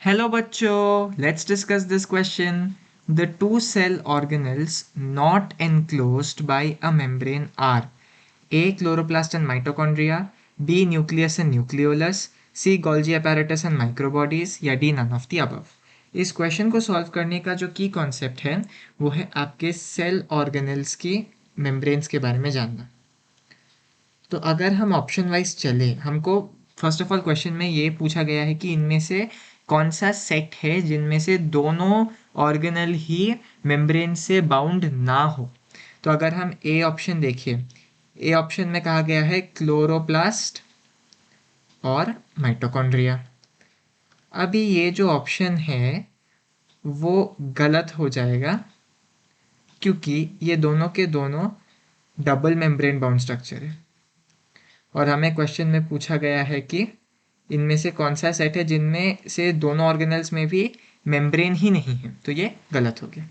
Hello bachcho, let's discuss this question. The two cell organelles not enclosed by a membrane are A. Chloroplast and mitochondria, B. Nucleus and nucleolus, C. Golgi apparatus and microbodies या D. none of the above. इस question को solve करने का जो की concept है वो है आपके सेल ऑर्गेनल्स की मेम्ब्रेन्स के बारे में जानना। तो अगर हम ऑप्शन वाइज चले, हमको फर्स्ट ऑफ ऑल क्वेश्चन में ये पूछा गया है कि इनमें से कौन सा सेट है जिनमें से दोनों ऑर्गेनल ही मेम्ब्रेन से बाउंड ना हो। तो अगर हम ए ऑप्शन देखिए, ए ऑप्शन में कहा गया है क्लोरोप्लास्ट और माइटोकॉन्ड्रिया। अभी ये जो ऑप्शन है वो गलत हो जाएगा क्योंकि ये दोनों के दोनों डबल मेम्ब्रेन बाउंड स्ट्रक्चर है और हमें क्वेश्चन में पूछा गया है कि इनमें से कौन सा सेट है जिनमें से दोनों ऑर्गेनल्स में भी मेम्ब्रेन ही नहीं है, तो ये गलत हो गया।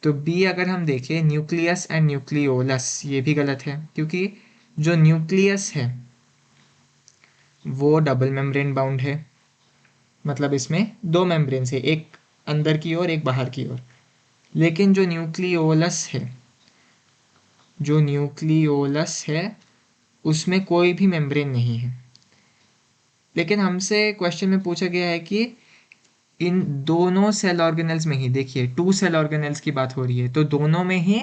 तो बी अगर हम देखें न्यूक्लियस एंड न्यूक्लियोलस, ये भी गलत है क्योंकि जो न्यूक्लियस है वो डबल मेम्ब्रेन बाउंड है, मतलब इसमें दो मेम्ब्रेन है, एक अंदर की ओर एक बाहर की ओर। लेकिन जो न्यूक्लियोलस है, जो न्यूक्लियोलस है उसमें कोई भी मेम्ब्रेन नहीं है। लेकिन हमसे क्वेश्चन में पूछा गया है कि इन दोनों सेल ऑर्गेनल्स में ही, देखिए टू सेल ऑर्गेनल्स की बात हो रही है, तो दोनों में ही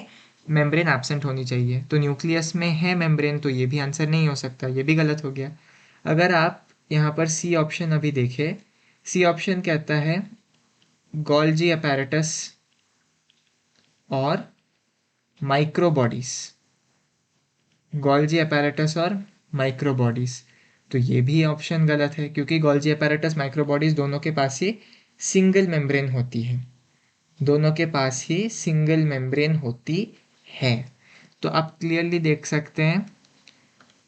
मेम्ब्रेन एब्सेंट होनी चाहिए। तो न्यूक्लियस में है मेम्ब्रेन, तो ये भी आंसर नहीं हो सकता, ये भी गलत हो गया। अगर आप यहाँ पर सी ऑप्शन अभी देखें, सी ऑप्शन कहता है गोल्जी अपैरेटस और माइक्रोबॉडीज, गोल्जी अपैरेटस और माइक्रोबॉडीज। तो ये भी ऑप्शन गलत है क्योंकि गोल्जी अपैरेटस माइक्रोबॉडीज दोनों के पास ही सिंगल मेम्ब्रेन होती है, दोनों के पास ही सिंगल मेम्ब्रेन होती है। तो आप क्लियरली देख सकते हैं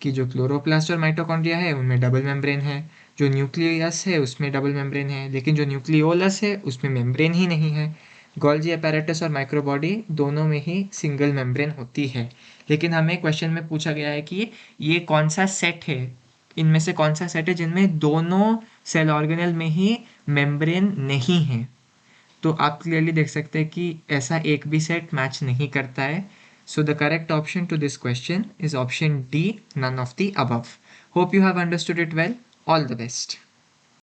कि जो क्लोरोप्लास्ट और माइटोकॉन्ड्रिया है उनमें डबल मेम्ब्रेन है, जो न्यूक्लियस है उसमें डबल मेम्ब्रेन है, लेकिन जो न्यूक्लियोलस है उसमें मेम्ब्रेन ही नहीं है। गोल्जी अपैरेटस और माइक्रोबॉडी दोनों में ही सिंगल मेम्ब्रेन होती है। लेकिन हमें क्वेश्चन में पूछा गया है कि ये कौन सा सेट है, इनमें से कौन सा सेट है जिनमें दोनों सेल ऑर्गेनल में ही मेम्ब्रेन नहीं है। तो आप क्लियरली देख सकते हैं कि ऐसा एक भी सेट मैच नहीं करता है। So the correct option to this question is option D, none of the above. Hope you have understood it well. All the best.